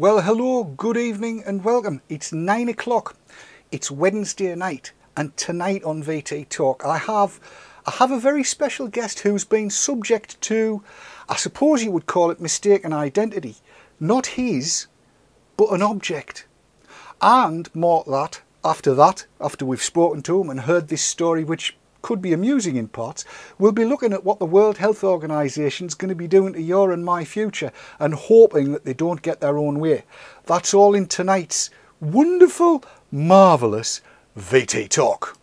Well, hello, good evening and welcome. It's 9 o'clock. It's Wednesday night, and tonight on VT Talk I have a very special guest who's been subject to, I suppose you would call it, mistaken identity. Not his, but an object. And more that, after we've spoken to him and heard this story, which could be amusing in parts, we'll be looking at what the World Health Organisation's going to be doing to your and my future and hoping that they don't get their own way. That's all in tonight's wonderful, marvellous VT Talk.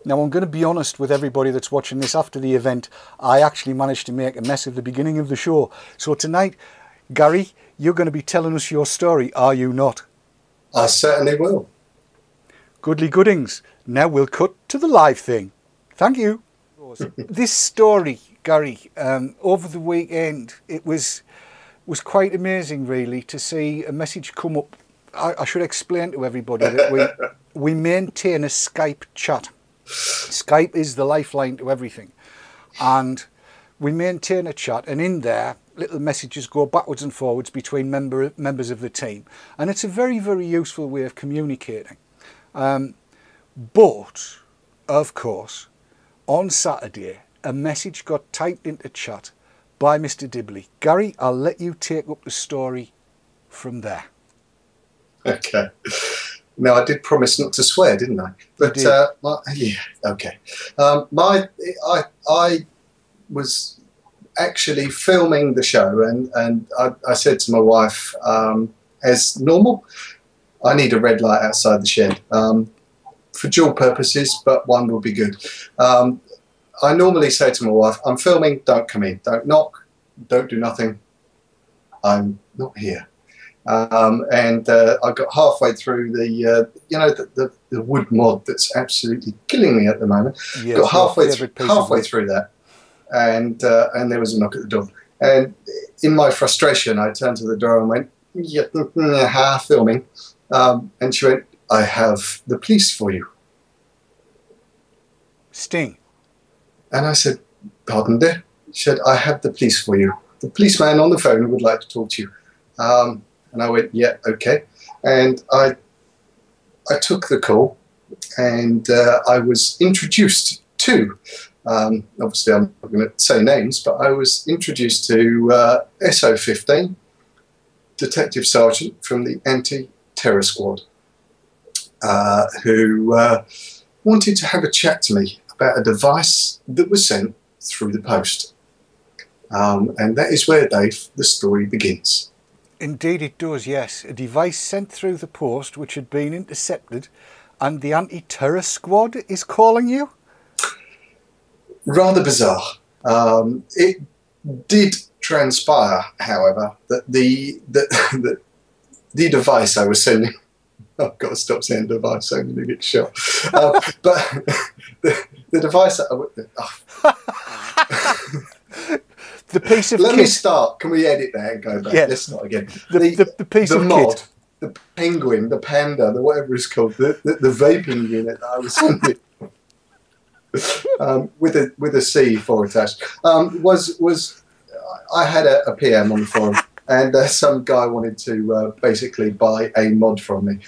Now, I'm going to be honest with everybody that's watching this. After the event, I actually managed to make a mess of the beginning of the show. So tonight, Gary, you're going to be telling us your story, are you not? I certainly will. Goodly goodings. Now we'll cut to the live thing. Thank you. This story, Gary, over the weekend, it was quite amazing, really, to see a message come up. I should explain to everybody that we maintain a Skype chat. Skype is the lifeline to everything, and we maintain a chat, and in there little messages go backwards and forwards between members of the team, and it's a very, very useful way of communicating. But of course, on Saturday a message got typed into chat by Mr. Dibley. Gary, I'll let you take up the story from there. Okay. Now, I did promise not to swear, didn't I? But yeah, okay. I was actually filming the show, and I said to my wife, as normal, I need a red light outside the shed for dual purposes, but one will be good. I normally say to my wife, I'm filming, don't come in, don't knock, don't do nothing, I'm not here. And I got halfway through the the wood mod that's absolutely killing me at the moment. Yes, got halfway through that, and there was a knock at the door. And in my frustration, I turned to the door and went, "Yeah, filming." And she went, "I have the police for you." Sting. And I said, "Pardon, dear?" She said, "I have the police for you. The policeman on the phone would like to talk to you." And I went, yeah, okay. And I took the call, and I was introduced to, obviously I'm not going to say names, but I was introduced to SO15, Detective Sergeant from the Anti-Terror Squad, who wanted to have a chat to me about a device that was sent through the post. And that is where, Dave, the story begins. Indeed it does, yes. A device sent through the post which had been intercepted, and the Anti-Terror Squad is calling you? Rather bizarre. It did transpire, however, that the device I was sending... I've got to stop saying device, I'm going to get shot. But the device that the piece of Let kit. me start. Can we edit that and go back? Yeah. Let's start again. The piece of mod, kit. The penguin, the panda, the whatever it's called, the vaping unit that I was sending with a C4 attached was I had a PM on the forum, and some guy wanted to basically buy a mod from me,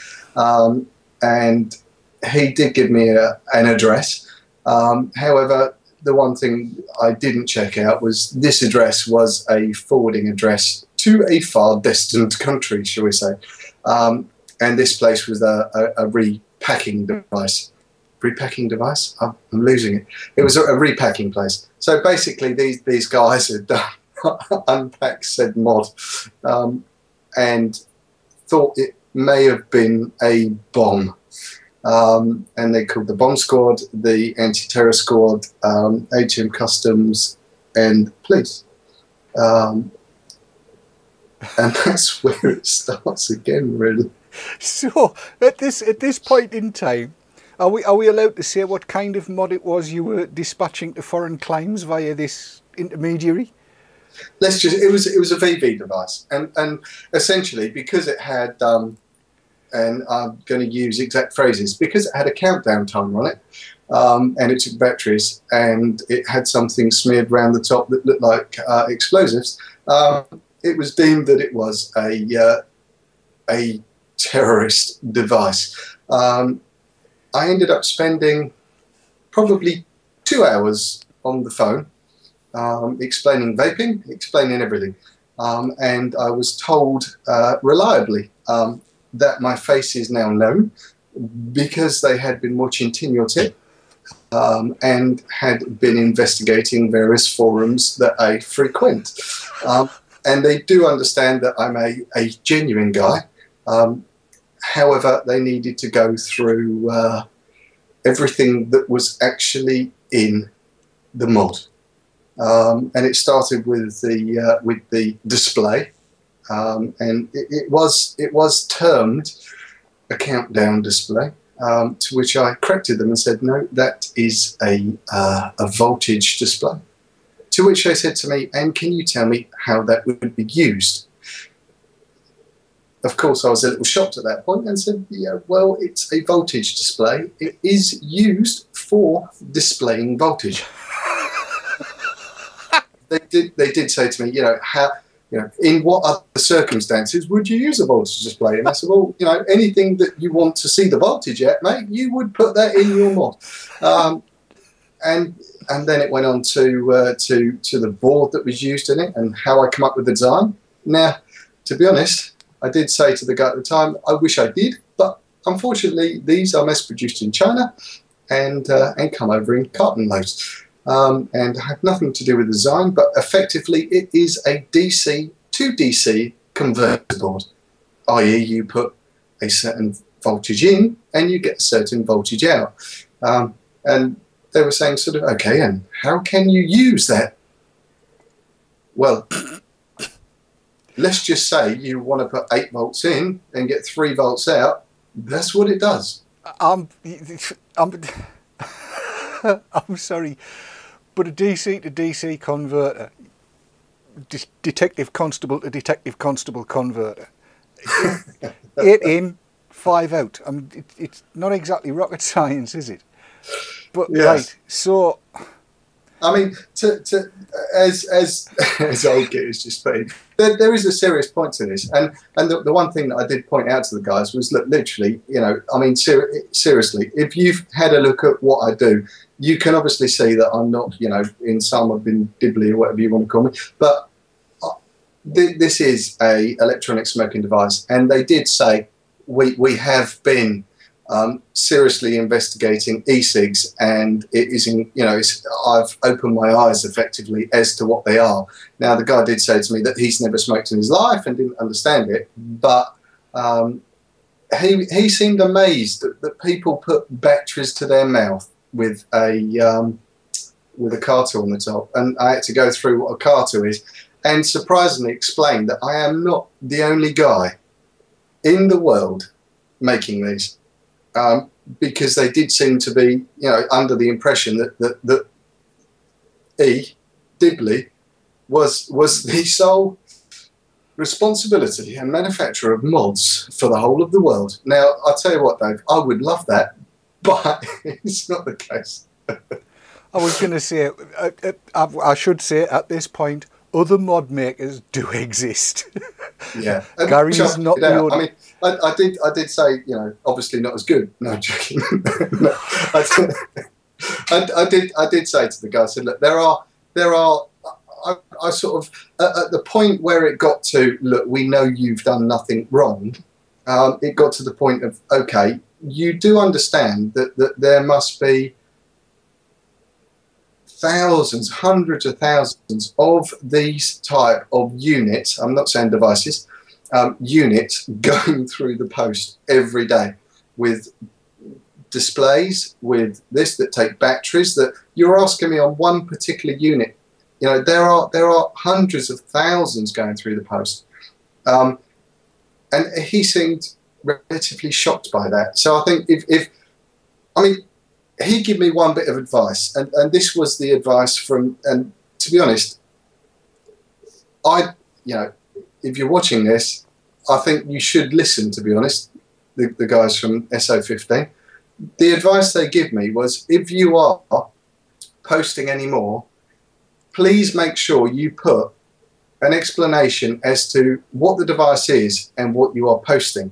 and he did give me an address. However, the one thing I didn't check out was this address was a forwarding address to a far distant country, shall we say. And this place was a repacking device. Repacking device? I'm losing it. It was a repacking place. So basically these guys had unpacked said mod and thought it may have been a bomb. And they called the bomb squad, the anti-terror squad, HM Customs, and police. And that's where it starts again, really. So at this point in time, Are we allowed to say what kind of mod it was you were dispatching to foreign climes via this intermediary? Let's just, it was a VV device, and essentially because it had and I'm going to use exact phrases, because it had a countdown timer on it, and it took batteries, and it had something smeared around the top that looked like explosives. It was deemed that it was a terrorist device. I ended up spending probably 2 hours on the phone, explaining vaping, explaining everything, and I was told reliably that my face is now known because they had been watching Tin Your Tip and had been investigating various forums that I frequent. And they do understand that I'm a genuine guy. However, they needed to go through everything that was actually in the mod. And it started with the display. And it was termed a countdown display, to which I corrected them and said, no, that is a voltage display. To which they said to me, and can you tell me how that would be used? Of course, I was a little shocked at that point and said, yeah, well, it's a voltage display. It is used for displaying voltage. They did say to me, in what other circumstances would you use a voltage display? And I said, well, anything that you want to see the voltage at, mate, you would put that in your mod. And then it went on to the board that was used in it and how I come up with the design. Now, to be honest, I did say to the guy at the time, I wish I did, but unfortunately, these are mass-produced in China and come over in carton loads. And have nothing to do with design, but effectively it is a DC to DC converter board, i.e. you put a certain voltage in and you get a certain voltage out. And they were saying sort of, okay, and how can you use that? Well, let's just say you want to put 8 volts in and get 3 volts out. That's what it does. I'm sorry, but a DC to DC converter, detective constable to detective constable converter, 8 in, 5 out. I mean, it's not exactly rocket science, is it? But yes. Right, so I mean, as old Git has just put in, there is a serious point to this, and the one thing that I did point out to the guys was, look, literally, I mean, seriously, if you've had a look at what I do, you can obviously see that I'm not, in some I've been Dibley or whatever you want to call me, but this is a electronic smoking device, and they did say we have been seriously investigating e-cigs, and it is I've opened my eyes effectively as to what they are. Now, the guy did say to me that he's never smoked in his life and didn't understand it, but he seemed amazed that people put batteries to their mouth with a cartu on the top, and I had to go through what a cartu is and surprisingly explain that I am not the only guy in the world making these. Because they did seem to be, under the impression that Dibley was the sole responsibility and manufacturer of mods for the whole of the world. Now, I'll tell you what, Dave, I would love that, but it's not the case. I was going to say, I should say at this point, other mod makers do exist. Yeah, Garry is not the only. I mean, I did say, obviously not as good. No, I'm joking. No, I did say to the guy, I said, look, there are. I sort of at the point where it got to, look, we know you've done nothing wrong. It got to the point of, okay, you do understand that there must be thousands, hundreds of thousands of these type of units, I'm not saying devices, units going through the post every day with displays, with this that take batteries, that you're asking me on one particular unit. There are hundreds of thousands going through the post. And he seemed relatively shocked by that. So I think if I mean, he gave me one bit of advice, and this was the advice from, and to be honest, if you're watching this, I think you should listen, to be honest, the guys from SO15. The advice they give me was, if you are posting anymore, please make sure you put an explanation as to what the device is and what you are posting.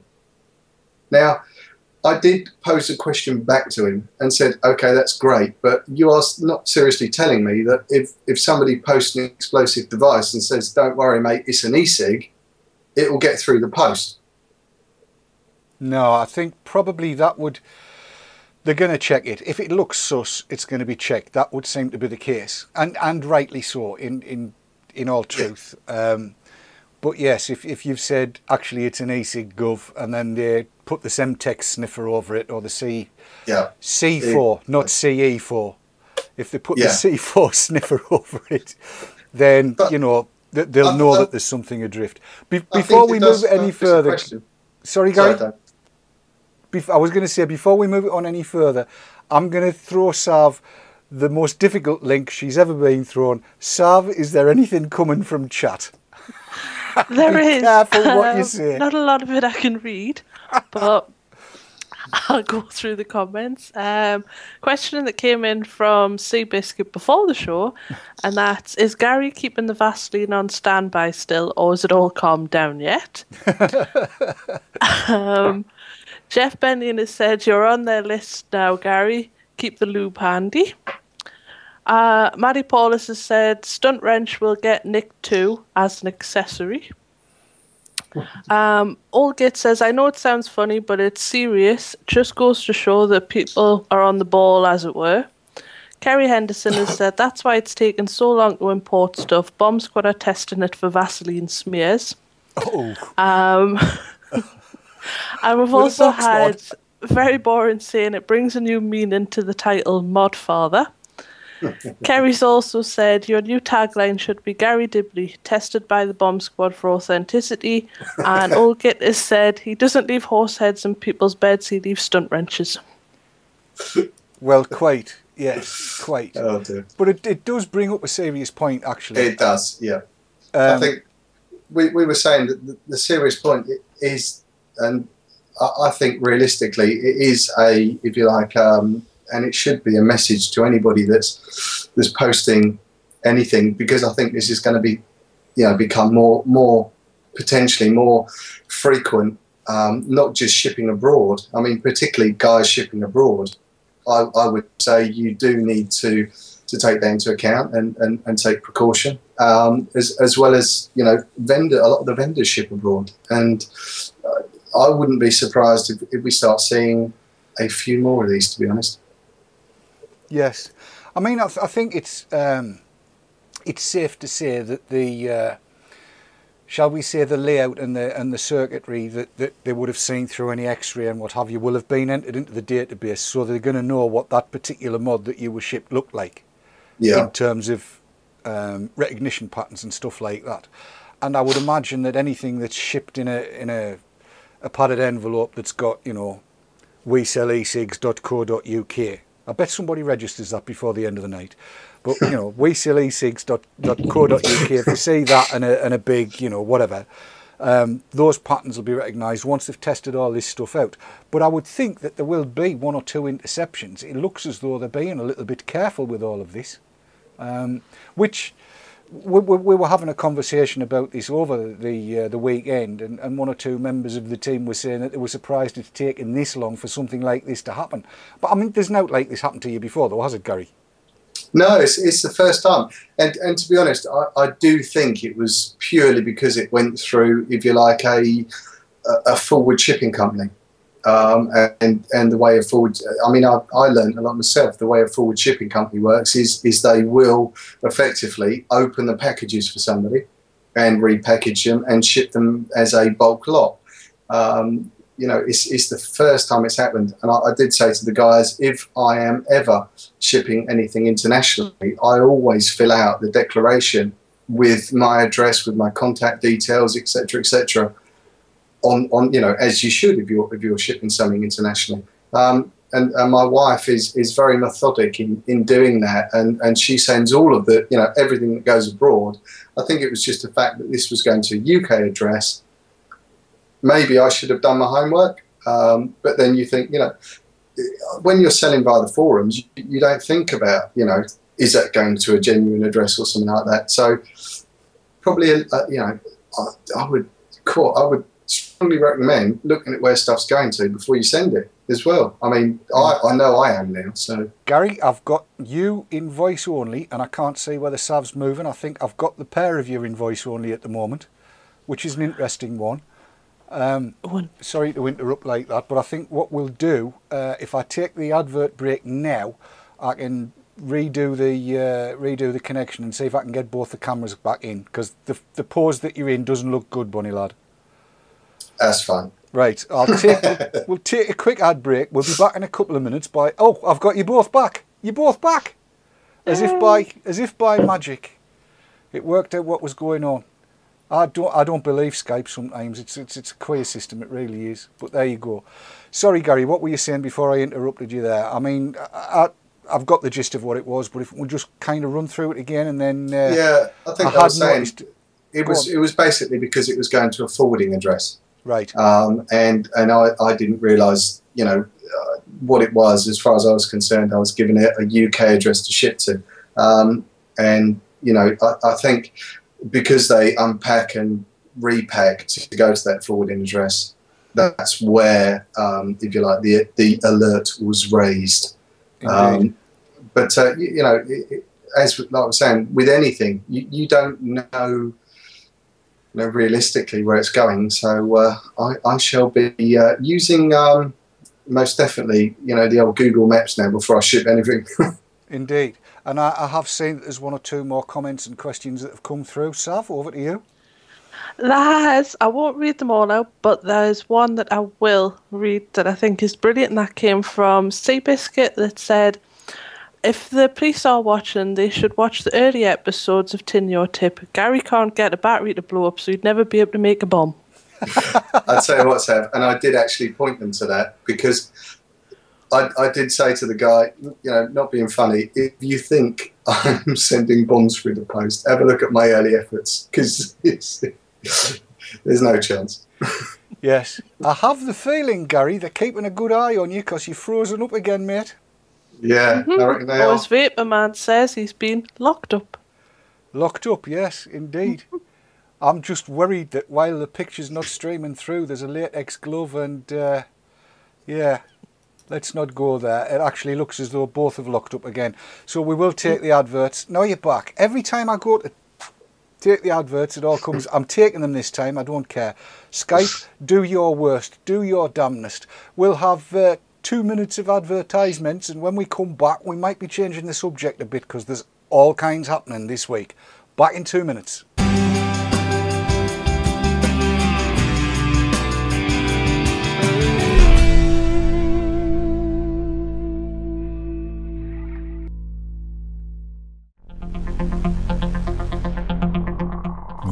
Now, I did pose a question back to him and said, okay, that's great, but you are not seriously telling me that if somebody posts an explosive device and says, don't worry, mate, it's an e-cig, it will get through the post. No, I think probably that would... They're going to check it. If it looks sus, it's going to be checked. That would seem to be the case, and rightly so. In all truth, but yes, if you've said actually it's an e-cig gov, and then they put the Semtex sniffer over it, or the C4, not CE4. If they put the C4 sniffer over it, then but, they'll know that there's something adrift. Before we move it any further, sorry, Gary. Sorry, I was going to say, before we move it on any further, I'm going to throw Sav the most difficult link she's ever been thrown. Sav, is there anything coming from chat? There is. Careful what you say. Not a lot of it I can read, but I'll go through the comments. Question that came in from Seabiscuit before the show, and that's, is Gary keeping the Vaseline on standby still, or is it all calmed down yet? Jeff Bennion has said, you're on their list now, Gary. Keep the lube handy. Maddie Paulus has said, stunt wrench will get nicked too as an accessory. Olgate says, I know it sounds funny, but it's serious. Just goes to show that people are on the ball, as it were. Kerry Henderson has said, that's why it's taken so long to import stuff. Bomb Squad are testing it for Vaseline smears. And we've also had very boring saying it brings a new meaning to the title Mod Father. Kerry's also said your new tagline should be Garry Dibley, tested by the Bomb Squad for authenticity. And Olgate has said he doesn't leave horse heads in people's beds, he leaves stunt wrenches. Well, quite, yes, quite. Oh, dear. But it does bring up a serious point, actually. It does, yeah. I think we were saying that the serious point is, and I think realistically it is a, if you like, and it should be a message to anybody that's posting anything, because I think this is going to be, become more potentially more frequent, not just shipping abroad. I mean, particularly guys shipping abroad. I would say you do need to take that into account and take precaution, as well as a lot of the vendors ship abroad, and I wouldn't be surprised if we start seeing a few more of these, to be honest. Yes, I mean, I think it's safe to say that the shall we say the layout and the circuitry that they would have seen through any X-ray and what have you will have been entered into the database, so they're going to know what that particular mod that you were shipped looked like, in terms of recognition patterns and stuff like that. And I would imagine that anything that's shipped in a padded envelope that's got, we sell e-cigs.co.uk. I bet somebody registers that before the end of the night. But, we sell e-cigs.co.uk. If they see that and a big, whatever, those patterns will be recognised once they've tested all this stuff out. But I would think that there will be one or two interceptions. It looks as though they're being a little bit careful with all of this, which... We were having a conversation about this over the weekend, and one or two members of the team were saying that they were surprised it's taken this long for something like this to happen. But I mean, there's no like this happened to you before, though, has it, Gary? No, it's the first time. And to be honest, I do think it was purely because it went through, if you like, a forward shipping company. And the way a forward, I mean, I learned a lot myself. The way a forward shipping company works is they will effectively open the packages for somebody and repackage them and ship them as a bulk lot. It's the first time it's happened. And I did say to the guys, if I am ever shipping anything internationally, I always fill out the declaration with my address, with my contact details, etc., etc. On as you should if you're shipping something internationally. and my wife is very methodic in doing that, and she sends all of the, everything that goes abroad. I think it was just the fact that this was going to a UK address. Maybe I should have done my homework, but then you think, when you're selling via the forums, you don't think about, is that going to a genuine address or something like that. So probably, I would strongly recommend looking at where stuff's going to before you send it as well. I mean, I know I am now. So Gary, I've got you in voice only, and I can't see whether Sav's moving. I think I've got the pair of you in voice only at the moment, which is an interesting one. Sorry to interrupt like that, but I think what we'll do, if I take the advert break now, I can redo the connection and see if I can get both the cameras back in, because the pose that you're in doesn't look good, Bunny lad. That's fine. Right, we'll take a quick ad break. We'll be back in a couple of minutes. I've got you both back. You're both back, as if by magic. It worked out what was going on. I don't believe Skype sometimes. It's a queer system, it really is. But there you go. Sorry, Gary, what were you saying before I interrupted you there? I mean, I've got the gist of what it was, but if we'll just kind of run through it again, and then yeah, I think I was saying it was basically because it was going to a forwarding address, right? And I didn't realise, what it was. As far as I was concerned, I was given a UK address to ship to, and I think because they unpack and repack to go to that forwarding address, that's where, if you like, the alert was raised. But as like I was saying, with anything, you don't know, realistically where it's going. So I shall be using most definitely, the old Google Maps now before I ship anything. Indeed. And I have seen that there's one or two more comments and questions that have come through. Sav, over to you. I won't read them all out, but there's one that I will read that I think is brilliant, and that came from Seabiscuit, that said, if the police are watching, they should watch the early episodes of Tin Your Tip. Gary can't get a battery to blow up, so he'd never be able to make a bomb. I'd say what, Sav, and I did actually point them to that, because I did say to the guy, not being funny, if you think I'm sending bombs through the post, have a look at my early efforts, because there's no chance. Yes. I have the feeling, Gary, they're keeping a good eye on you because you've frozen up again, mate. Yeah, I reckon they are. As Vapor Man says, he's been locked up. Locked up, yes, indeed. I'm just worried that while the picture's not streaming through, there's a latex glove and, yeah, let's not go there. It actually looks as though both have locked up again. So we will take the adverts. Now you're back. Every time I go to take the adverts, it all comes. I'm taking them this time. I don't care. Skype, do your worst. Do your damnedest. We'll have 2 minutes of advertisements, and when we come back, we might be changing the subject a bit because there's all kinds happening this week. Back in 2 minutes.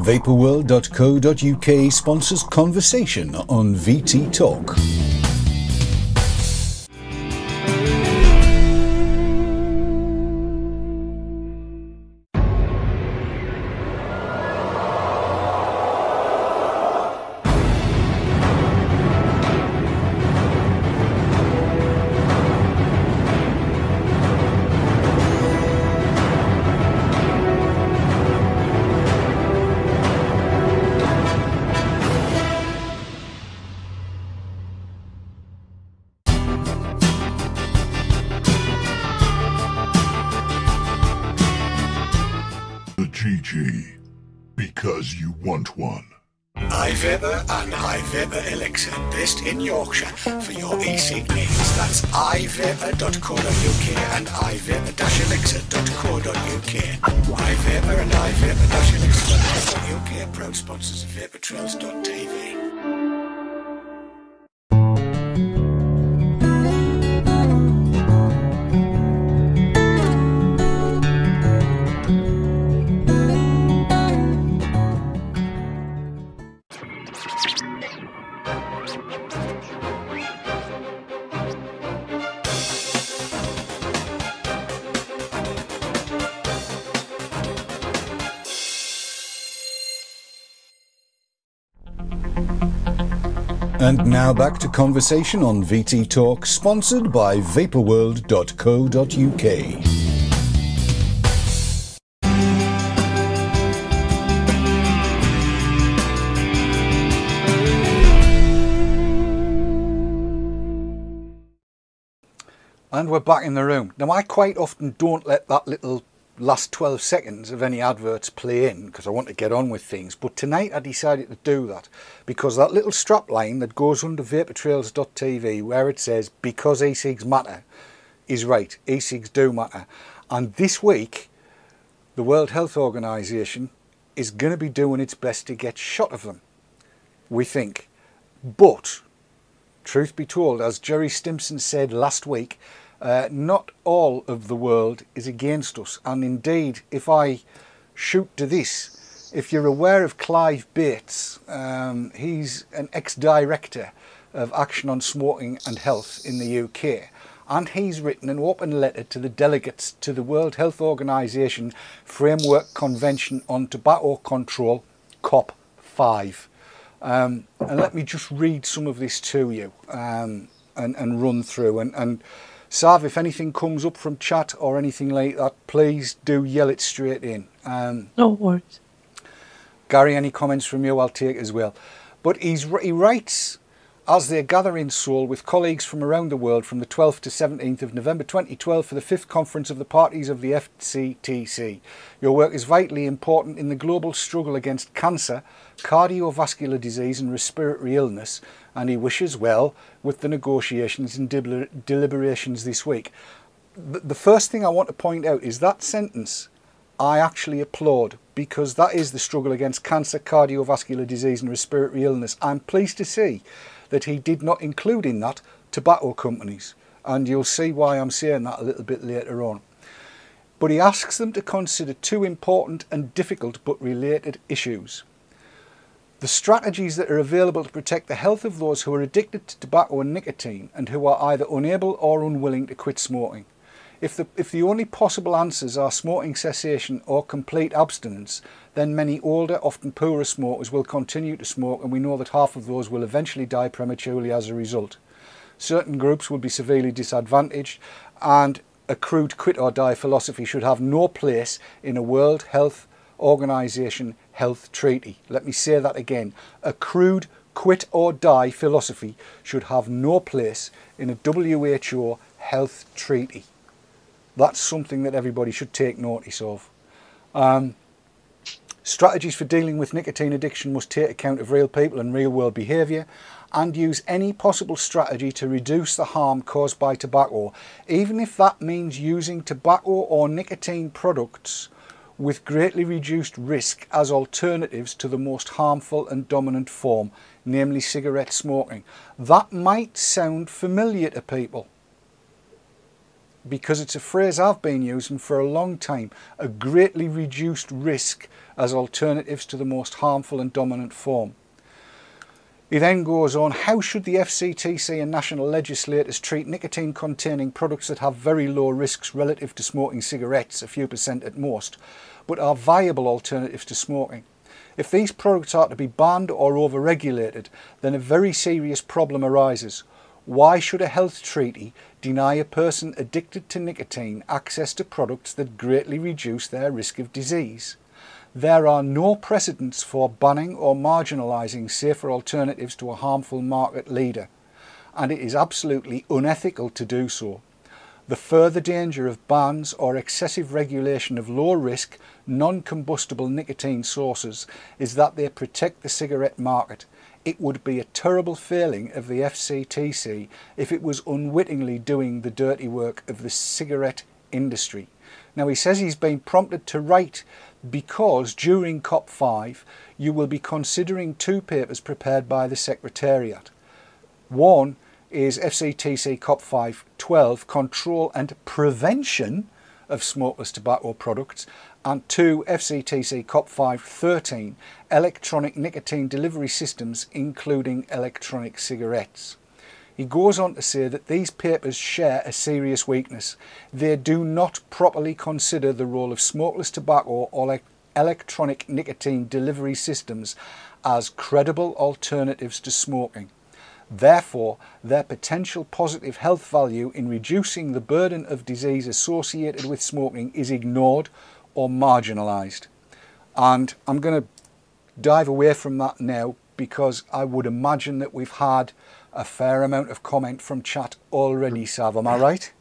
Vaporworld.co.uk sponsors conversation on VT Talk. GG, because you want one. iVapor and iVapor Elixir, based in Yorkshire, for your e-cig needs. That's ivapor.co.uk and ivapor-elixir.co.uk. iVapor and ivapor-elixir.co.uk, proud sponsors of vaportrails.tv. And now back to conversation on VT Talk, sponsored by vaporworld.co.uk. And we're back in the room. Now, I quite often don't let that little last 12 seconds of any adverts play in because I want to get on with things, but tonight I decided to do that because that little strap line that goes under vaportrails.tv where it says because e-cigs matter is right. E-cigs do matter, and this week the World Health Organization is going to be doing its best to get shot of them, we think. But truth be told, as Jerry Stimson said last week, not all of the world is against us. And indeed, if I shoot to this, if you're aware of Clive Bates, he's an ex-director of Action on Smoking and Health in the UK, and he's written an open letter to the delegates to the World Health Organization Framework Convention on Tobacco Control, COP5. And let me just read some of this to you and run through. And Sav, if anything comes up from chat or anything like that, please do yell it straight in. No worries. Gary, any comments from you, I'll take as well. But he writes, as they gather in Seoul with colleagues from around the world from the 12th to 17th of November 2012 for the 5th Conference of the Parties of the FCTC. Your work is vitally important in the global struggle against cancer, cardiovascular disease and respiratory illness, and he wishes well with the negotiations and deliberations this week. The first thing I want to point out is that sentence I actually applaud, because that is the struggle against cancer, cardiovascular disease and respiratory illness. I'm pleased to see that he did not include in that tobacco companies, and you'll see why I'm saying that a little bit later on. But he asks them to consider two important and difficult but related issues: the strategies that are available to protect the health of those who are addicted to tobacco and nicotine and who are either unable or unwilling to quit smoking. If the only possible answers are smoking cessation or complete abstinence, then many older, often poorer smokers will continue to smoke, and we know that half of those will eventually die prematurely as a result. Certain groups will be severely disadvantaged, and a crude quit or die philosophy should have no place in a World Health Organization health treaty. Let me say that again. A crude quit or die philosophy should have no place in a WHO health treaty. That's something that everybody should take notice of. Strategies for dealing with nicotine addiction must take account of real people and real world behaviour, and use any possible strategy to reduce the harm caused by tobacco, even if that means using tobacco or nicotine products with greatly reduced risk as alternatives to the most harmful and dominant form, namely cigarette smoking. That might sound familiar to people, because it's a phrase I've been using for a long time: a greatly reduced risk as alternatives to the most harmful and dominant form. He then goes on, how should the FCTC and national legislators treat nicotine containing products that have very low risks relative to smoking cigarettes, a few percent at most, but are viable alternatives to smoking? If these products are to be banned or over-regulated, then a very serious problem arises. Why should a health treaty deny a person addicted to nicotine access to products that greatly reduce their risk of disease? There are no precedents for banning or marginalising safer alternatives to a harmful market leader, and it is absolutely unethical to do so. The further danger of bans or excessive regulation of low-risk, non-combustible nicotine sources is that they protect the cigarette market. It would be a terrible failing of the FCTC if it was unwittingly doing the dirty work of the cigarette industry. Now, he says he's been prompted to write because during COP5 you will be considering two papers prepared by the Secretariat. One is FCTC COP5 12, Control and Prevention of Smokeless Tobacco Products, and two, FCTC COP5 13, Electronic Nicotine Delivery Systems, including electronic cigarettes. He goes on to say that these papers share a serious weakness. They do not properly consider the role of smokeless tobacco or electronic nicotine delivery systems as credible alternatives to smoking. Therefore, their potential positive health value in reducing the burden of disease associated with smoking is ignored or marginalised. And I'm going to dive away from that now, because I would imagine that we've had a fair amount of comment from chat already, Sav. Am I right?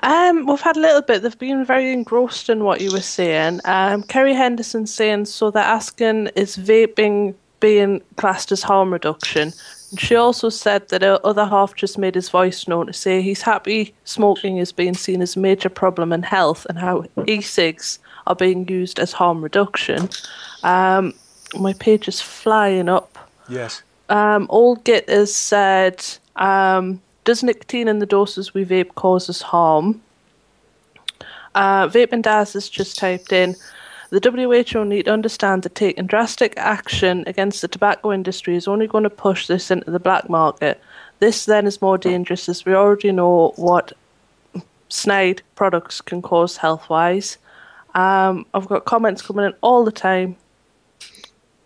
We've had a little bit. They've been very engrossed in what you were saying. Kerry Henderson saying, so they're asking, is vaping being classed as harm reduction? And she also said that her other half just made his voice known to say he's happy smoking is being seen as a major problem in health and how e-cigs are being used as harm reduction. My page is flying up. Yes. Old Git has said, does nicotine in the doses we vape causes harm? Vaping Daz has just typed in, the WHO need to understand that taking drastic action against the tobacco industry is only going to push this into the black market. This then is more dangerous, as we already know what snide products can cause health-wise. I've got comments coming in all the time,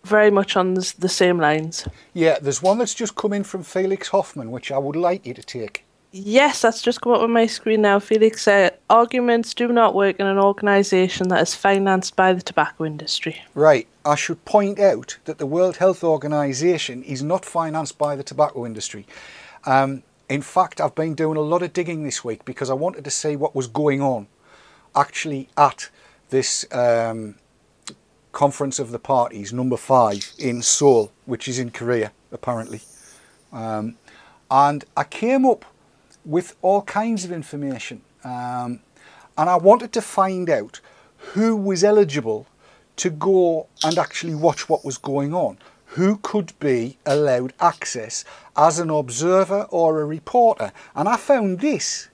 very much on the same lines. Yeah, there's one that's just come in from Felix Hoffman, which I would like you to take. Yes, that's just come up on my screen now. Felix said, arguments do not work in an organisation that is financed by the tobacco industry. Right, I should point out that the World Health Organisation is not financed by the tobacco industry. In fact, I've been doing a lot of digging this week because I wanted to see what was going on actually at this Conference of the Parties, number 5, in Seoul, which is in Korea, apparently. And I came up with all kinds of information, and I wanted to find out who was eligible to go and actually watch what was going on, who could be allowed access as an observer or a reporter. And I found this.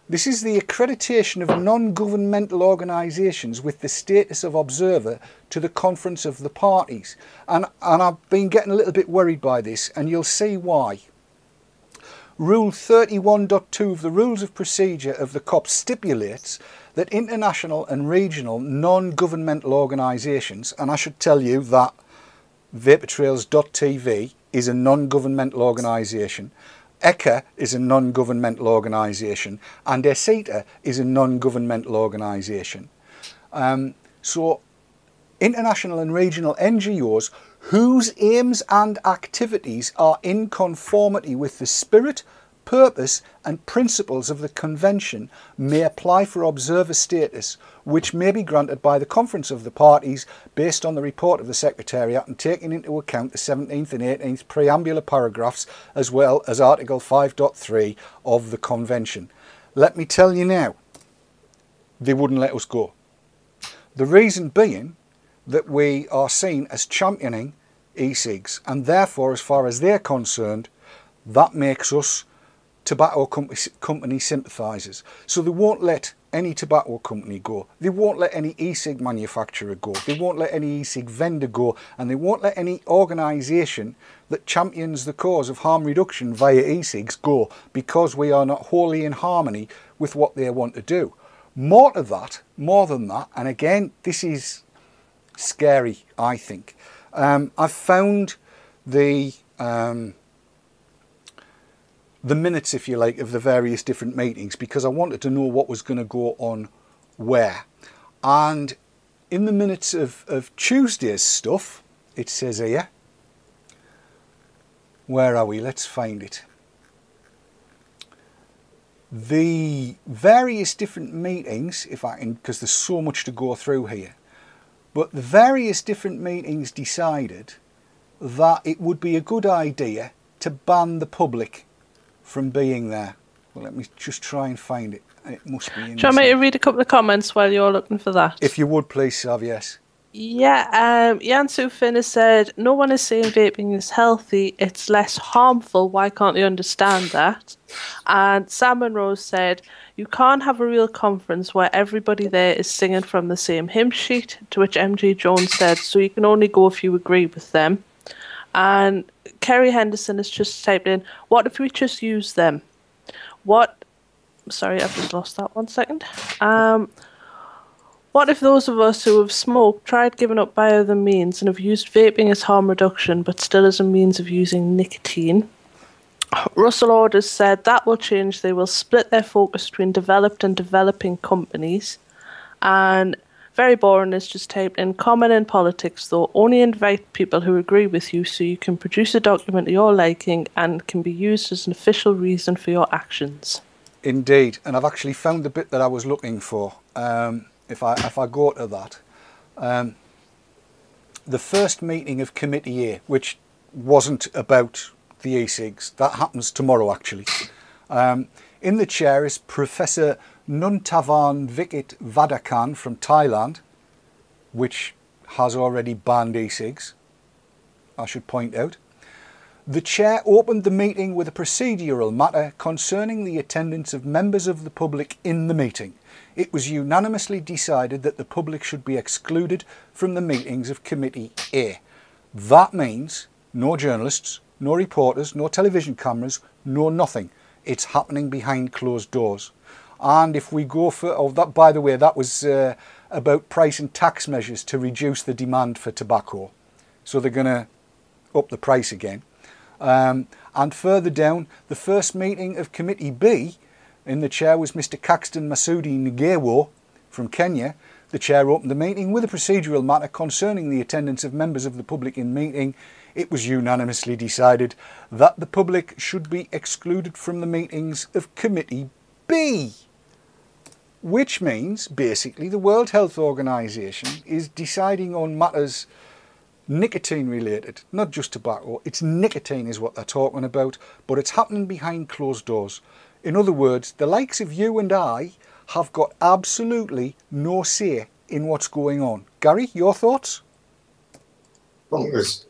This is the accreditation of non-governmental organisations with the status of observer to the Conference of the Parties. And I've been getting a little bit worried by this, and you'll see why. Rule 31.2 of the Rules of Procedure of the COP stipulates that international and regional non-governmental organisations, and I should tell you that vaportrails.tv is a non-governmental organisation, ECHA is a non-governmental organisation, and e-cigs is a non-governmental organisation. So international and regional NGOs whose aims and activities are in conformity with the spirit, purpose and principles of the Convention may apply for observer status, which may be granted by the Conference of the Parties based on the report of the Secretariat and taking into account the 17th and 18th preambular paragraphs as well as Article 5.3 of the Convention. Let me tell you now, they wouldn't let us go. The reason being that we are seen as championing e-cigs, and therefore, as far as they're concerned, that makes us tobacco company sympathisers. So they won't let any tobacco company go, they won't let any e-cig manufacturer go, they won't let any e-cig vendor go, and they won't let any organisation that champions the cause of harm reduction via e-cigs go, because we are not wholly in harmony with what they want to do. More to that, more than that, and again, this is scary, I think. I've found the minutes, if you like, of the various different meetings because I wanted to know what was going to go on where. And in the minutes of Tuesday's stuff, it says here, where are we? Let's find it. The various different meetings, if I can, because there's so much to go through here. But the various different meetings decided that it would be a good idea to ban the public from being there. Well, let me just try and find it. It must be in. Do you want me to read a couple of comments while you're looking for that? If you would, please, Sav, yes. Yeah, Yansu Finn has said, no one is saying vaping is healthy, it's less harmful, why can't they understand that? And Sam Monroe said, you can't have a real conference where everybody there is singing from the same hymn sheet, to which MJ Jones said, so you can only go if you agree with them. And Kerry Henderson has just typed in, what if we just use them? Sorry, I've just lost that 1 second. What if those of us who have smoked, tried giving up by other means, and have used vaping as harm reduction, but still as a means of using nicotine? Russell Orders said that will change. They will split their focus between developed and developing companies. And Very Boring has just typed in, common in politics though, only invite people who agree with you so you can produce a document of your liking and can be used as an official reason for your actions. Indeed, and I've actually found the bit that I was looking for. If I go to that, the first meeting of Committee A, which wasn't about the e-cigs, that happens tomorrow actually. In the chair is Professor Nuntavan Vikit Vadakan from Thailand, which has already banned e-cigs, I should point out. The chair opened the meeting with a procedural matter concerning the attendance of members of the public in the meeting. It was unanimously decided that the public should be excluded from the meetings of Committee A. That means no journalists, no reporters, no television cameras, no nothing. It's happening behind closed doors. And if we go for, oh, that, by the way, that was about price and tax measures to reduce the demand for tobacco. So they're going to up the price again. And further down, the first meeting of Committee B, in the chair was Mr. Caxton Masudi Ngewo from Kenya. The chair opened the meeting with a procedural matter concerning the attendance of members of the public in meeting. It was unanimously decided that the public should be excluded from the meetings of Committee B. Which means, basically, the World Health Organization is deciding on matters nicotine related, not just tobacco. It's nicotine is what they're talking about, but it's happening behind closed doors. In other words, the likes of you and I have got absolutely no say in what's going on. Gary, your thoughts? Bonkers.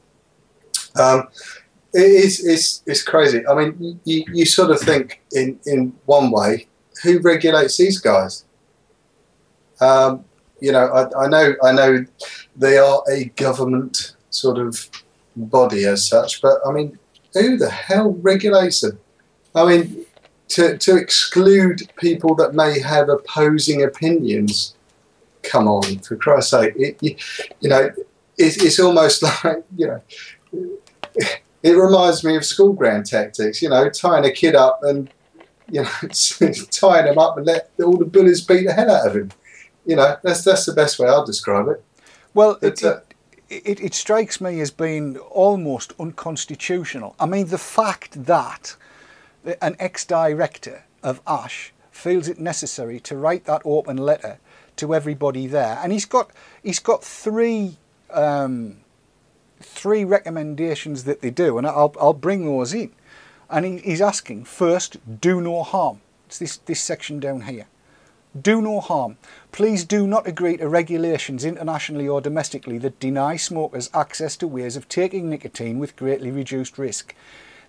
It's crazy. I mean, you sort of think in one way, who regulates these guys? You know, I know they are a government sort of body as such, but I mean, who the hell regulates them? I mean, to exclude people that may have opposing opinions, come on, for Christ's sake. You know, it's almost like, you know, it reminds me of school ground tactics, you know, tying a kid up and, you know, tying him up and let all the bullies beat the hell out of him. You know, that's the best way I'll describe it. Well, it strikes me as being almost unconstitutional. I mean, the fact that an ex-director of ASH feels it necessary to write that open letter to everybody there, and he's got three recommendations that they do, and I'll bring those in. And he's asking, first, do no harm. It's this section down here. Do no harm. Please do not agree to regulations internationally or domestically that deny smokers access to ways of taking nicotine with greatly reduced risk.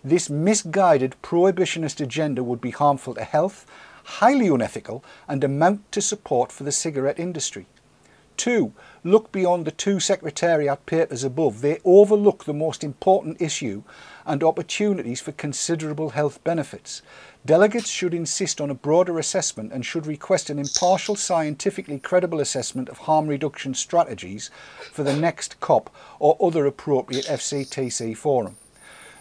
This misguided prohibitionist agenda would be harmful to health, highly unethical, and amount to support for the cigarette industry. 2. Look beyond the 2 Secretariat papers above. They overlook the most important issue and opportunities for considerable health benefits. Delegates should insist on a broader assessment and should request an impartial, scientifically credible assessment of harm reduction strategies for the next COP or other appropriate FCTC forum.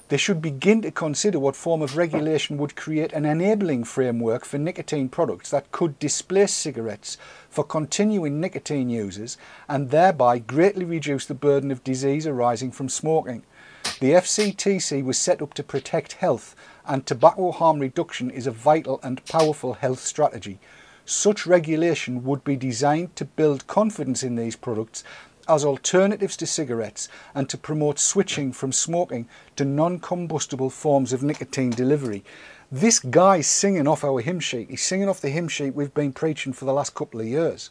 They should begin to consider what form of regulation would create an enabling framework for nicotine products that could displace cigarettes for continuing nicotine users and thereby greatly reduce the burden of disease arising from smoking. The FCTC was set up to protect health, and tobacco harm reduction is a vital and powerful health strategy. Such regulation would be designed to build confidence in these products as alternatives to cigarettes and to promote switching from smoking to non-combustible forms of nicotine delivery. This guy's singing off our hymn sheet. He's singing off the hymn sheet we've been preaching for the last couple of years.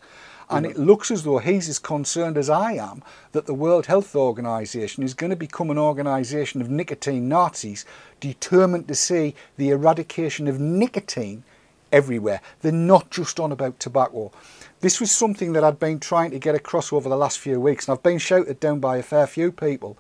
And it looks as though he's as concerned as I am that the World Health Organization is going to become an organisation of nicotine Nazis determined to see the eradication of nicotine everywhere. They're not just on about tobacco. This was something that I'd been trying to get across over the last few weeks, and I've been shouted down by a fair few people.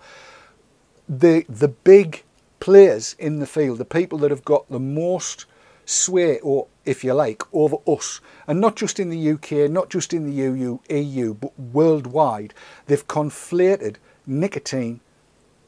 The big players in the field, the people that have got the most sway, or if you like, over us, and not just in the UK, not just in the EU, but worldwide, they've conflated nicotine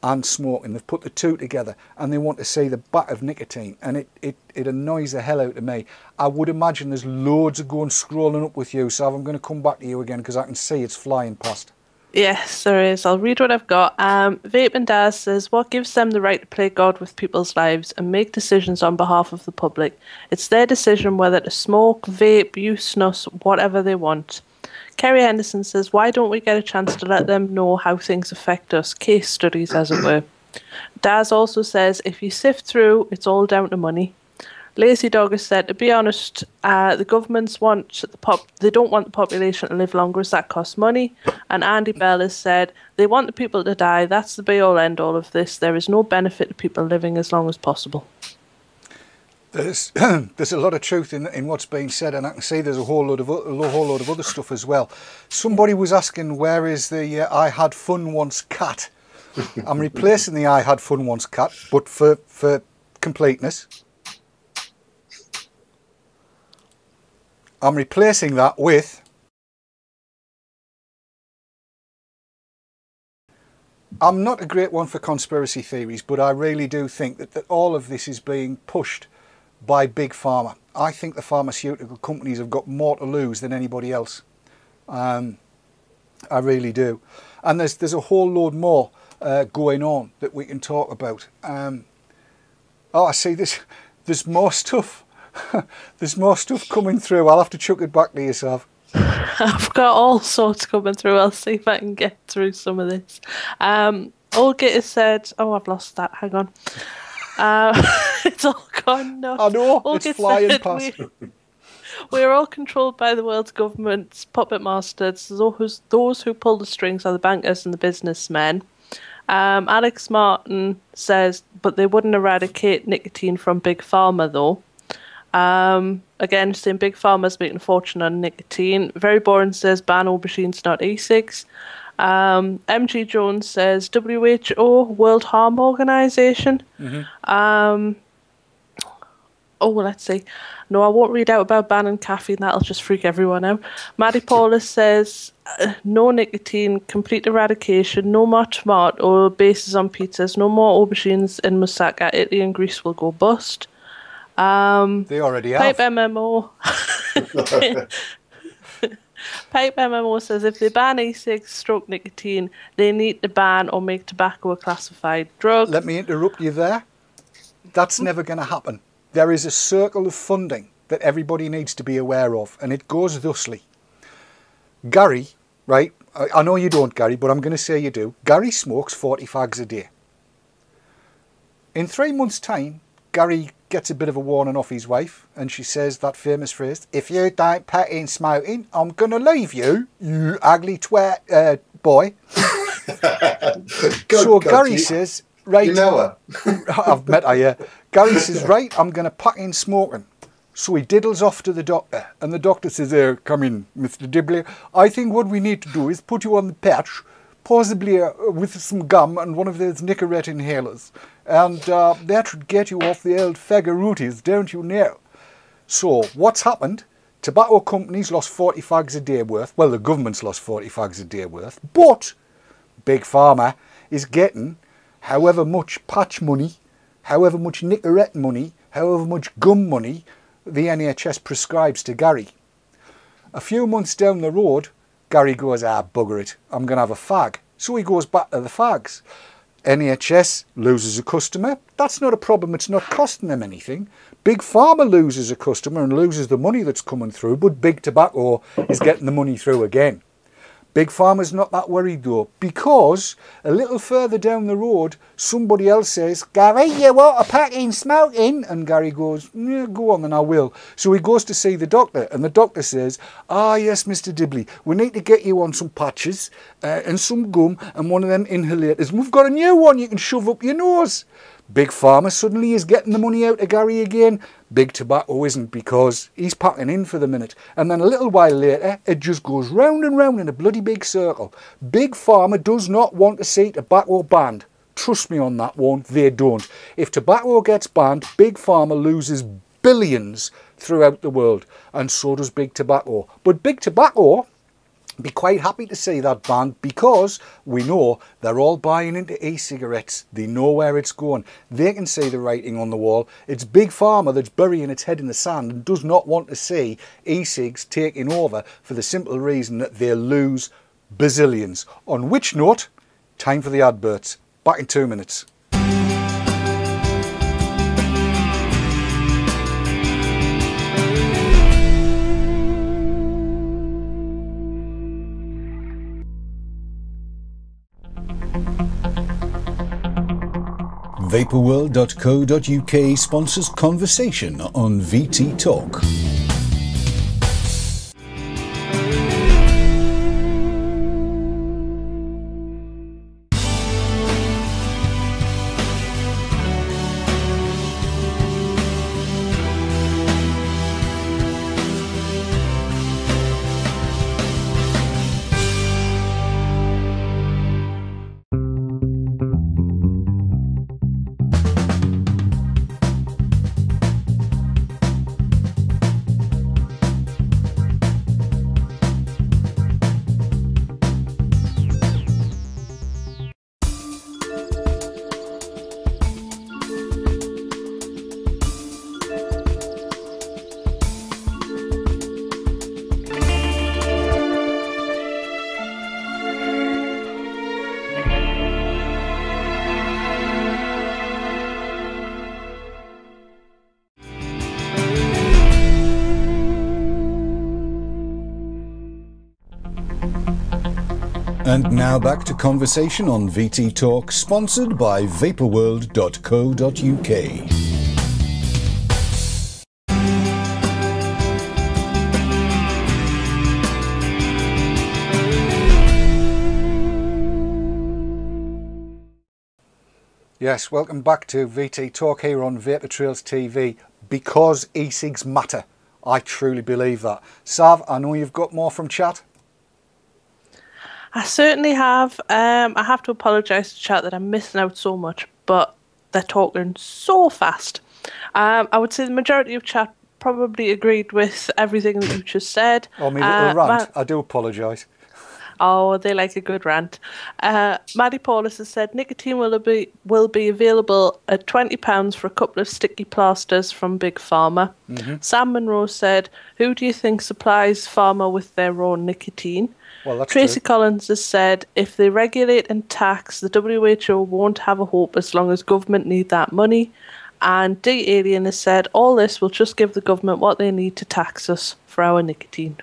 and smoking. They've put the two together and they want to see the back of nicotine, and it annoys the hell out of me. I would imagine there's loads of going scrolling up with you, so I'm going to come back to you again because I can see it's flying past. Yes, there is. I'll read what I've got. Vape and Daz says, what gives them the right to play God with people's lives and make decisions on behalf of the public? It's their decision whether to smoke, vape, use snus, whatever they want. Kerry Henderson says, why don't we get a chance to let them know how things affect us? Case studies, as it were. Daz also says, if you sift through, it's all down to money. Lazy Dog has said, to be honest, the governments they don't want the population to live longer as that costs money. And Andy Bell has said, they want the people to die. That's the be-all, end-all of this. There is no benefit to people living as long as possible. There's a lot of truth in what's being said, and I can see there's a whole load of other stuff as well. Somebody was asking, where is the I had fun once cat? I'm replacing the I had fun once cat, but for completeness, I'm replacing that with I'm not a great one for conspiracy theories, but I really do think that all of this is being pushed by Big Pharma. I think the pharmaceutical companies have got more to lose than anybody else. I really do. And there's a whole load more going on that we can talk about. Oh, I see this. There's more stuff. There's more stuff coming through. I'll have to chuck it back to yourself. I've got all sorts coming through. I'll see if I can get through some of this. Olga has said, oh, I've lost that. Hang on. It's all gone nuts. I know, Olga it's flying said, past. We're all controlled by the world's governments, puppet masters. Those who pull the strings are the bankers and the businessmen. Alex Martin says, but they wouldn't eradicate nicotine from Big Pharma, though. Again, saying Big Pharma's making a fortune on nicotine. Very Boring says, ban aubergines, not e-cigs. MG Jones says, WHO, World Harm Organization. Oh, well, let's see. No, I won't read out about banning caffeine. That'll just freak everyone out. Maddie Paulus says, no nicotine, complete eradication, no more tomato bases on pizzas, no more aubergines in moussaka. Italy and Greece will go bust. They already have. Pipe MMO. Pipe MMO says, if they ban e-cigs stroke nicotine, they need to ban or make tobacco a classified drug. Let me interrupt you there. That's never going to happen. There is a circle of funding that everybody needs to be aware of, and it goes thusly. Garry, right, I know you don't, Garry, but I'm going to say you do. Garry smokes 40 fags a day. In 3 months' time, Garry gets a bit of a warning off his wife, and she says that famous phrase, if you don't put in smoking, I'm going to leave you, you ugly twat boy. So Garry says, right, you know her. I've met her, yeah. Garry says, right, I'm going to pack in smoking. So he diddles off to the doctor, and the doctor says, come in, Mr. Dibley. I think what we need to do is put you on the patch, possibly with some gum and one of those Nicorette inhalers. And that should get you off the old fagarutis, don't you know? So what's happened? Tobacco companies lost 40 fags a day worth. Well, the government's lost 40 fags a day worth. But Big Pharma is getting however much patch money, however much Nicorette money, however much gum money the NHS prescribes to Garry. A few months down the road, Garry goes, bugger it, I'm going to have a fag. So he goes back to the fags. NHS loses a customer. That's not a problem. It's not costing them anything. Big Pharma loses a customer and loses the money that's coming through, but Big Tobacco is getting the money through again. Big Pharma's not that worried though, because a little further down the road, somebody else says, Garry, you want a pack in smoking? And Garry goes, yeah, go on then, I will. So he goes to see the doctor, and the doctor says, yes, Mr. Dibley, we need to get you on some patches and some gum and one of them inhalators. And we've got a new one you can shove up your nose. Big Pharma suddenly is getting the money out of Garry again. Big Tobacco isn't, because he's packing in for the minute. And then a little while later, it just goes round and round in a bloody big circle. Big Pharma does not want to see tobacco banned. Trust me on that one, they don't. If tobacco gets banned, Big Pharma loses billions throughout the world. And so does Big Tobacco. But Big Tobacco be quite happy to see that banned, because we know they're all buying into e-cigarettes. They know where it's going. They can see the writing on the wall. It's Big Pharma that's burying its head in the sand and does not want to see e-cigs taking over, for the simple reason that they lose bazillions. On which note, time for the adverts. Back in 2 minutes. Vaporworld.co.uk sponsors conversation on VT Talk. And now back to conversation on VT Talk, sponsored by Vaporworld.co.uk. Yes, welcome back to VT Talk here on Vapor Trails TV, because e-cigs matter. I truly believe that. Sav, I know you've got more from chat. I certainly have. I have to apologise to chat that I'm missing out so much, but they're talking so fast. I would say the majority of chat probably agreed with everything that you just said. Oh, me little rant. I do apologise. Oh, they like a good rant. Maddie Paulus has said nicotine will be available at £20 for a couple of sticky plasters from Big Pharma. Sam Monroe said, who do you think supplies Pharma with their own nicotine? Well, that's Tracy true. Collins has said, if they regulate and tax, the WHO won't have a hope as long as government need that money. And D Alien has said, all this will just give the government what they need to tax us for our nicotine.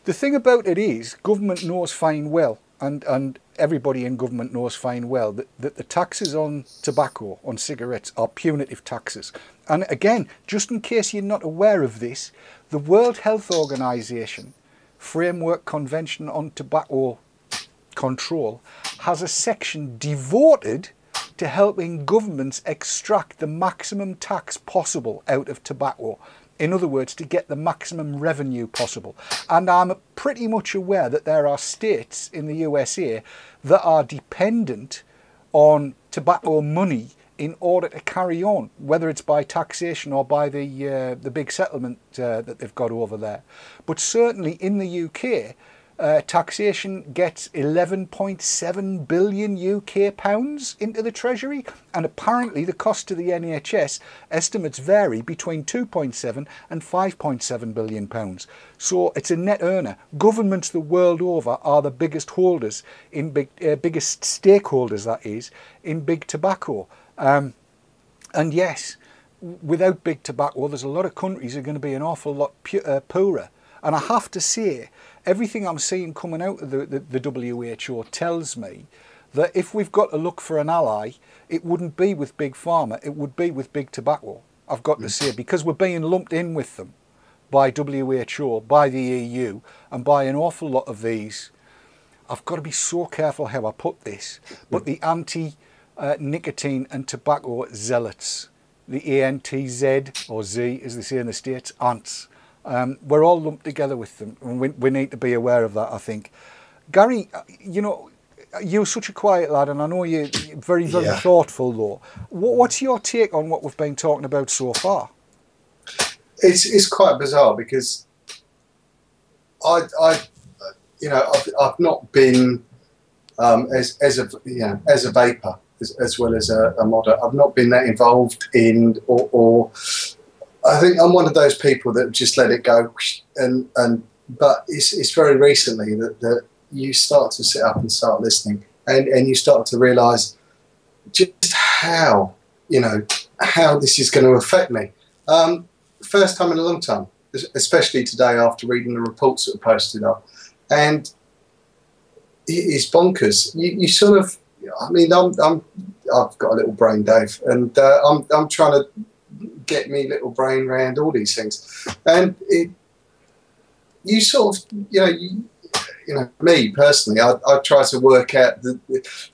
The thing about it is, government knows fine well, and everybody in government knows fine well, that the taxes on tobacco, on cigarettes, are punitive taxes. And again, just in case you're not aware of this, the World Health Organization Framework Convention on Tobacco Control has a section devoted to helping governments extract the maximum tax possible out of tobacco. In other words, to get the maximum revenue possible. And I'm pretty much aware that there are states in the USA that are dependent on tobacco money in order to carry on, whether it's by taxation or by the big settlement that they've got over there. But certainly in the UK, taxation gets 11.7 billion UK pounds into the Treasury, and apparently the cost to the NHS estimates vary between 2.7 and 5.7 billion pounds. So it's a net earner. Governments the world over are the biggest holders in biggest stakeholders, that is, in big tobacco. And yes, without big tobacco, there's a lot of countries that are going to be an awful lot poorer. And I have to say, everything I'm seeing coming out of the WHO tells me that if we've got to look for an ally, it wouldn't be with Big Pharma, it would be with big tobacco, I've got to say, because we're being lumped in with them by WHO, by the EU, and by an awful lot of these. I've got to be so careful how I put this, but the anti-nicotine and tobacco zealots, the ANTZ, or Z as they say in the States, ants. We're all lumped together with them, and we need to be aware of that, I think. Garry, you know, you're such a quiet lad, and I know you're very, very thoughtful, though. What's your take on what we've been talking about so far? It's quite bizarre, because I I've not been as a vapor as well as a modder. I've not been that involved in, or I think I'm one of those people that just let it go. But it's very recently that you start to sit up and start listening, and you start to realise just how this is going to affect me. First time in a long time, especially today after reading the reports that were posted up, and it's bonkers. You sort of, I mean, I've got a little brain, Dave, and I'm trying to get me little brain around all these things, and you sort of, me personally, I try to work out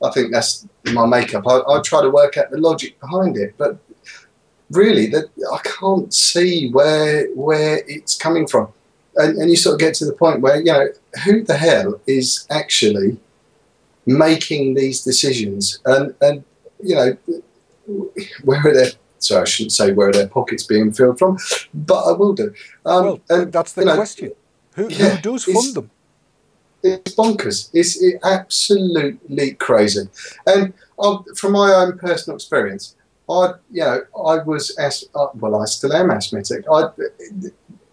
I think that's my makeup. I try to work out the logic behind it, but really, I can't see where it's coming from, and you sort of get to the point where who the hell is actually making these decisions, and where are their, sorry, I shouldn't say where are their pockets being filled from, but I will do. And that's the question. Who does fund them? It's bonkers. It's absolutely crazy. And from my own personal experience, I was I still am asthmatic.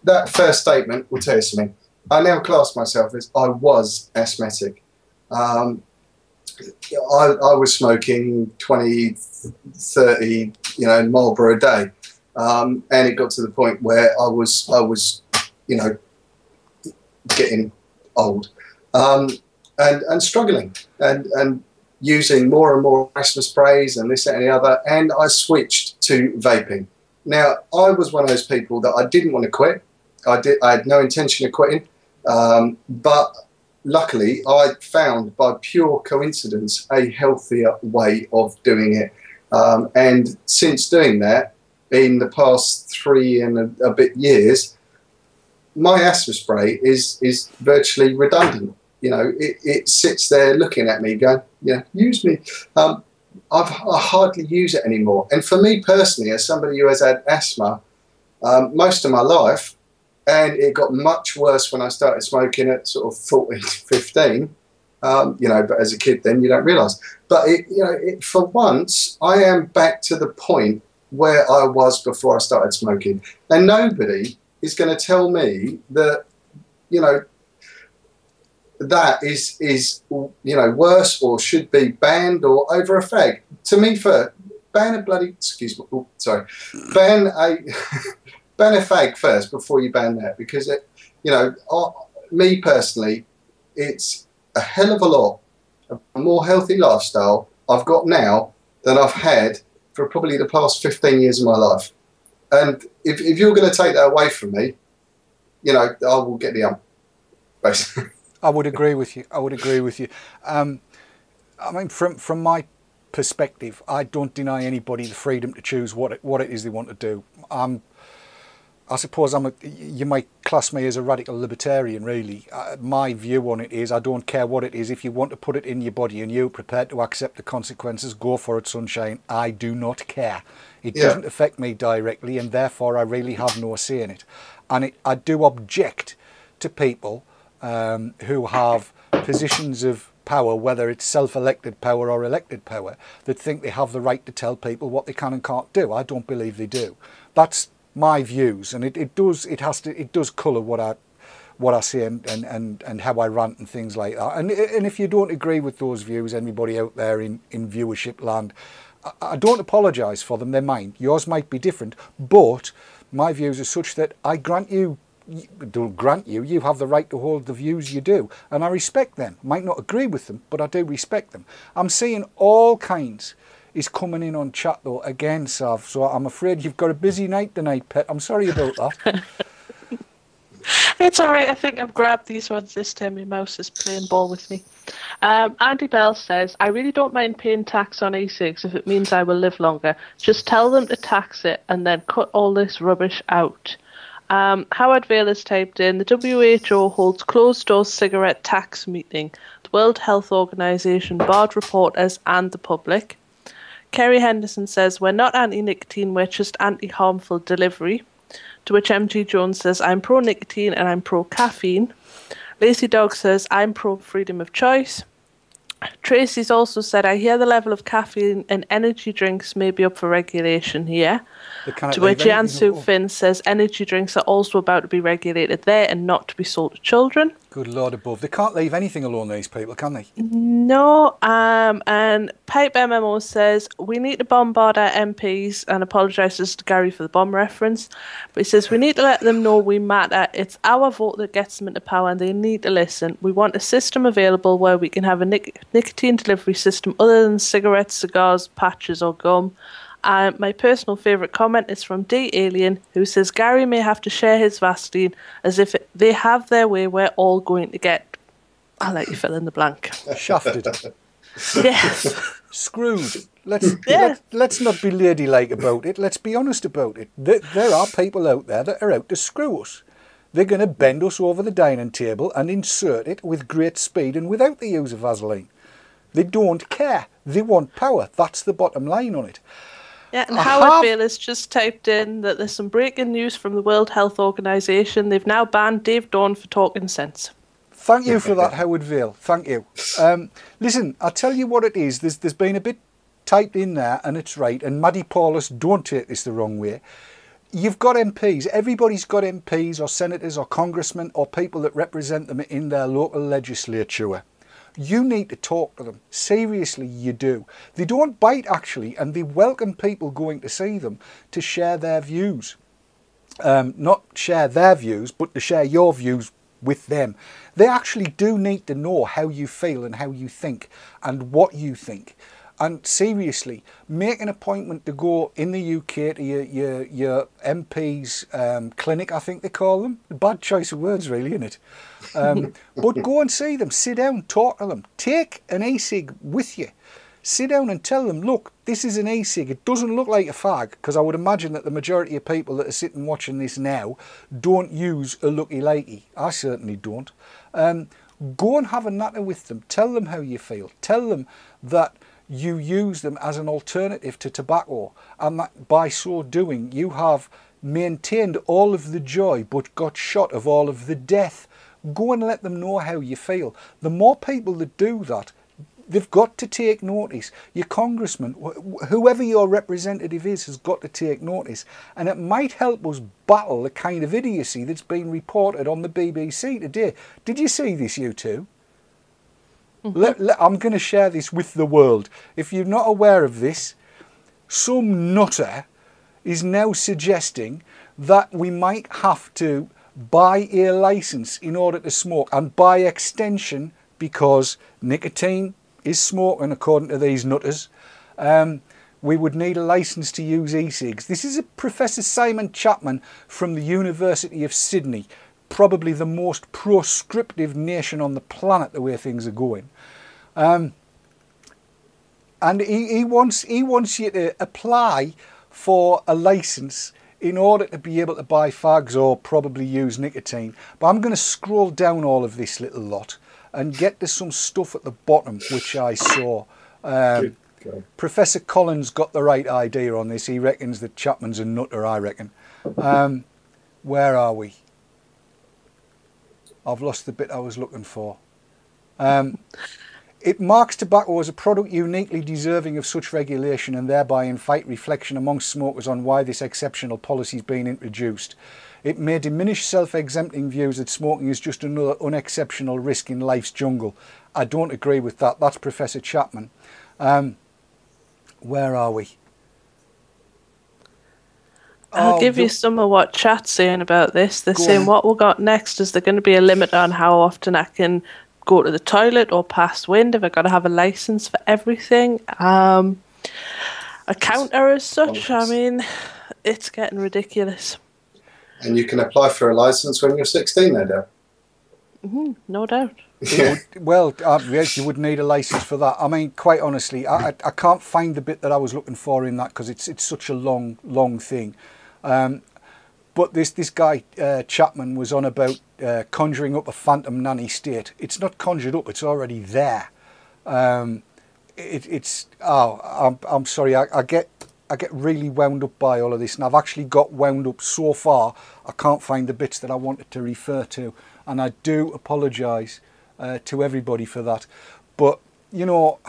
That first statement will tell you something. I now class myself as I was asthmatic. I was smoking 20, 30, Marlboro a day, and it got to the point where I was getting old, and struggling, and using more and more asthma sprays and this, that, and the other, and I switched to vaping. Now, I was one of those people that I didn't want to quit. I had no intention of quitting, but luckily I found, by pure coincidence, a healthier way of doing it. And since doing that, in the past 3 and a bit years, my asthma spray is virtually redundant. It sits there looking at me going, use me. I hardly use it anymore. And for me personally, as somebody who has had asthma most of my life, and it got much worse when I started smoking at sort of 14, 15, but as a kid then you don't realise. But, for once, I am back to the point where I was before I started smoking. And nobody is going to tell me that, that is worse or should be banned or over a fag. To me, ban a fag first before you ban that, because me personally, it's a hell of a lot of a more healthy lifestyle I've got now than I've had for probably the past 15 years of my life. And if you're going to take that away from me, I will get the basically. I would agree with you. I mean, from my perspective, I don't deny anybody the freedom to choose what it is they want to do. I suppose you might class me as a radical libertarian, really. My view on it is I don't care what it is. If you want to put it in your body and you're prepared to accept the consequences, go for it, sunshine. I do not care. It doesn't affect me directly, and therefore I really have no say in it. And I do object to people who have positions of power, whether it's self-elected power or elected power, that think they have the right to tell people what they can and can't do. I don't believe they do. That's my views, and it does colour what I say and how I rant and things like that. And if you don't agree with those views, anybody out there in viewership land, I don't apologise for them. They're mine. Yours might be different, but my views are such that I don't grant you. You have the right to hold the views you do, and I respect them. Might not agree with them, but I do respect them. I'm seeing all kinds is coming in on chat though again, Sav, so I'm afraid you've got a busy night tonight, pet. I'm sorry about that. It's alright, I think I've grabbed these ones this time. My mouse is playing ball with me. Andy Bell says, I really don't mind paying tax on e-cigs if it means I will live longer. Just tell them to tax it and then cut all this rubbish out. Howard Vale has typed in, the WHO holds closed-door cigarette tax meeting. The World Health Organization barred reporters and the public. Kerry Henderson says, we're not anti-nicotine, we're just anti-harmful delivery. To which MG Jones says, I'm pro-nicotine and I'm pro-caffeine. Lacy Dog says, I'm pro freedom of choice. Tracy's also said, I hear the level of caffeine in energy drinks may be up for regulation here. To which Jansu Finn says, energy drinks are also about to be regulated there and not to be sold to children. Good Lord above. They can't leave anything alone, these people, can they? No. And Pipe MMO says, we need to bombard our MPs, and apologises to Gary for the bomb reference. But he says, we need to let them know we matter. It's our vote that gets them into power, and they need to listen. We want a system available where we can have a nicotine delivery system other than cigarettes, cigars, patches or gum. My personal favourite comment is from D Alien, who says Gary may have to share his Vaseline as if they have their way. We're all going to get. I'll let you fill in the blank. Shafted. Yes. Screwed. Let's not be ladylike about it. Let's be honest about it. There are people out there that are out to screw us. They're going to bend us over the dining table and insert it with great speed and without the use of Vaseline. They don't care. They want power. That's the bottom line on it. Yeah, and Howard Bale has just typed in that there's some breaking news from the World Health Organization. They've now banned Dave Dawn for talking sense. Thank you for that, Howard Vale. Thank you. Listen, I'll tell you what it is. There's been a bit typed in there, and it's right. And Maddie Paulus, don't take this the wrong way. You've got MPs. Everybody's got MPs or senators or congressmen or people that represent them in their local legislature. You need to talk to them. Seriously, you do. They don't bite, actually, and they welcome people going to see them to share their views. Not share their views, but to share your views with them. They actually do need to know how you feel and how you think and what you think. And seriously, make an appointment to go in the UK to your MP's clinic, I think they call them. Bad choice of words, really, isn't it? But go and see them, sit down, talk to them. Take an e-cig with you. Sit down and tell them, look, this is an e-cig. It doesn't look like a fag, because I would imagine that the majority of people that are sitting watching this now don't use a looky-likey. I certainly don't. Go and have a natter with them. Tell them how you feel. Tell them that you use them as an alternative to tobacco, and that by so doing you have maintained all of the joy but got shot of all of the death. Go and let them know how you feel. The more people that do that, they've got to take notice. Your congressman, whoever your representative is, has got to take notice, and it might help us battle the kind of idiocy that's been reported on the BBC today. Did you see this, you two? I'm going to share this with the world. If you're not aware of this, some nutter is now suggesting that we might have to buy a license in order to smoke, and by extension, because nicotine is smoking according to these nutters, we would need a license to use e-cigs. This is a Professor Simon Chapman from the University of Sydney, probably the most proscriptive nation on the planet the way things are going. And he wants you to apply for a license in order to be able to buy fags or probably use nicotine. But I'm going to scroll down all of this little lot and get to some stuff at the bottom which I saw. Professor Collins got the right idea on this. He reckons that Chapman's a nutter, I reckon. Where are we? I've lost the bit I was looking for. It marks tobacco as a product uniquely deserving of such regulation and thereby invite reflection amongst smokers on why this exceptional policy is being introduced. It may diminish self-exempting views that smoking is just another unexceptional risk in life's jungle. I don't agree with that. That's Professor Chapman. Where are we? I'll give you some of what chat's saying about this. They're saying what we got next is there going to be a limit on how often I can go to the toilet or pass wind. Have I got to have a license for everything? A counter as such. I mean, it's getting ridiculous. And you can apply for a license when you're 16, no doubt. No doubt. Yes, you would need a license for that. I mean, quite honestly, I can't find the bit that I was looking for in that because it's such a long thing. But this guy Chapman was on about conjuring up a phantom nanny state. It's not conjured up; it's already there. I'm sorry. I get really wound up by all of this, and I've actually got wound up so far I can't find the bits that I wanted to refer to, and I do apologise to everybody for that. But you know,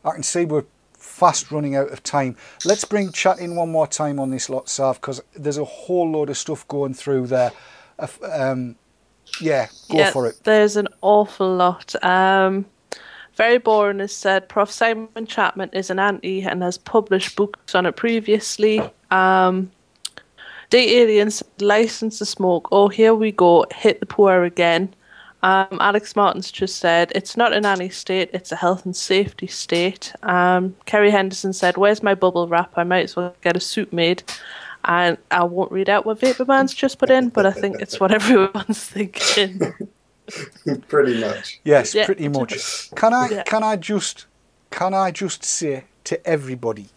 I can see we're fast running out of time. Let's bring chat in one more time on this lot, Sav, because there's a whole load of stuff going through there. Yeah, go for it. There's an awful lot. Very Boring has said Prof. Simon Chapman is an anti and has published books on it previously. The Aliens, License to Smoke. Oh, here we go. Hit the poor again. Alex Martin's just said it's not an anti-state, it's a health and safety state. Kerry Henderson said, where's my bubble wrap? I might as well get a suit made. And I won't read out what Vaporman's just put in, but I think it's what everyone's thinking. Pretty much. Yes, yeah. Pretty much. Can I just say to everybody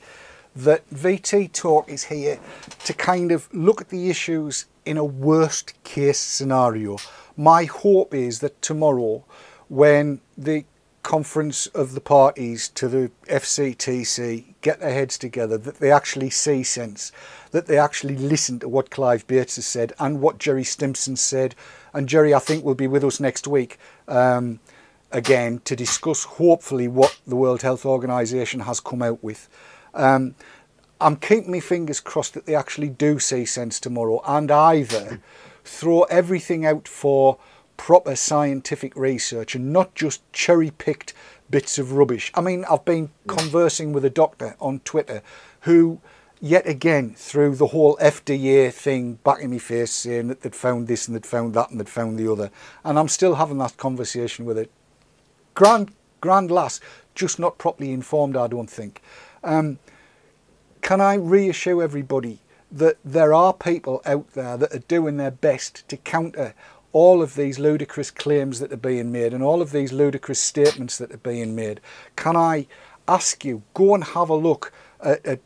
that VT Talk is here to kind of look at the issues in a worst case scenario. My hope is that tomorrow, when the conference of the parties to the FCTC get their heads together, that they actually see sense, that they actually listen to what Clive Bates has said and what Jerry Stimson said. And Jerry, I think, will be with us next week again to discuss hopefully what the World Health Organization has come out with. I'm keeping my fingers crossed that they actually do see sense tomorrow and either throw everything out for proper scientific research and not just cherry-picked bits of rubbish. I mean, I've been conversing with a doctor on Twitter who, yet again, threw the whole FDA thing back in my face, saying that they'd found this and they'd found that and they'd found the other. And I'm still having that conversation with it. Grand lass, just not properly informed, I don't think. Can I reassure everybody that there are people out there that are doing their best to counter all of these ludicrous claims that are being made and all of these ludicrous statements that are being made? Can I ask you, go and have a look at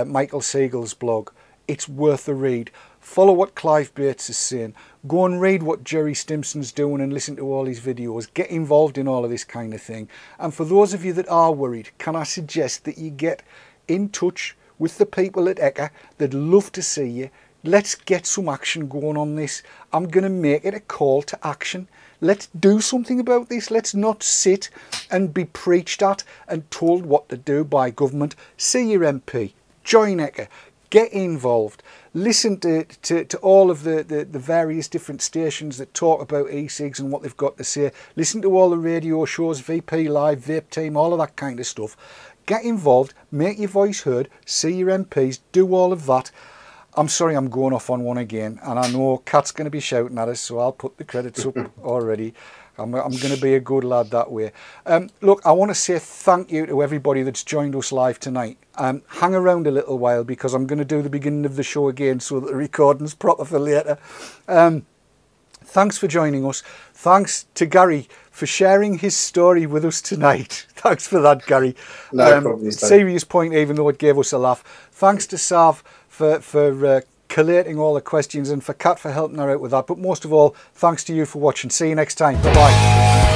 Michael Siegel's blog. It's worth a read. Follow what Clive Bates is saying. Go and read what Jerry Stimson's doing and listen to all his videos. Get involved in all of this kind of thing. And for those of you that are worried, can I suggest that you get in touch with the people at ECA? They'd love to see you. Let's get some action going on this. I'm going to make it a call to action. Let's do something about this. Let's not sit and be preached at and told what to do by government. See your MP. Join ECA. Get involved. Listen to all of the various different stations that talk about e-cigs and what they've got to say. Listen to all the radio shows, VP Live, Vape Team, all of that kind of stuff. Get involved. Make your voice heard. See your MPs. Do all of that. I'm sorry I'm going off on one again, and I know Kat's going to be shouting at us, so I'll put the credits up already. I'm going to be a good lad that way. Look, I want to say thank you to everybody that's joined us live tonight. Hang around a little while because I'm going to do the beginning of the show again so that the recording's proper for later. Thanks for joining us. Thanks to Garry for sharing his story with us tonight. Thanks for that, Garry. No problem. Serious point, even though it gave us a laugh. Thanks to Sav for collating all the questions, and for Kat for helping her out with that. But most of all, thanks to you for watching. See you next time. Bye-bye.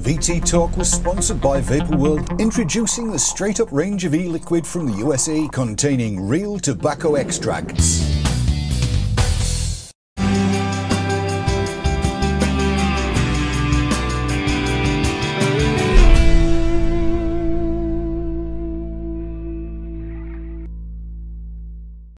VT Talk was sponsored by Vapor World, introducing the straight-up range of e-liquid from the USA containing real tobacco extracts.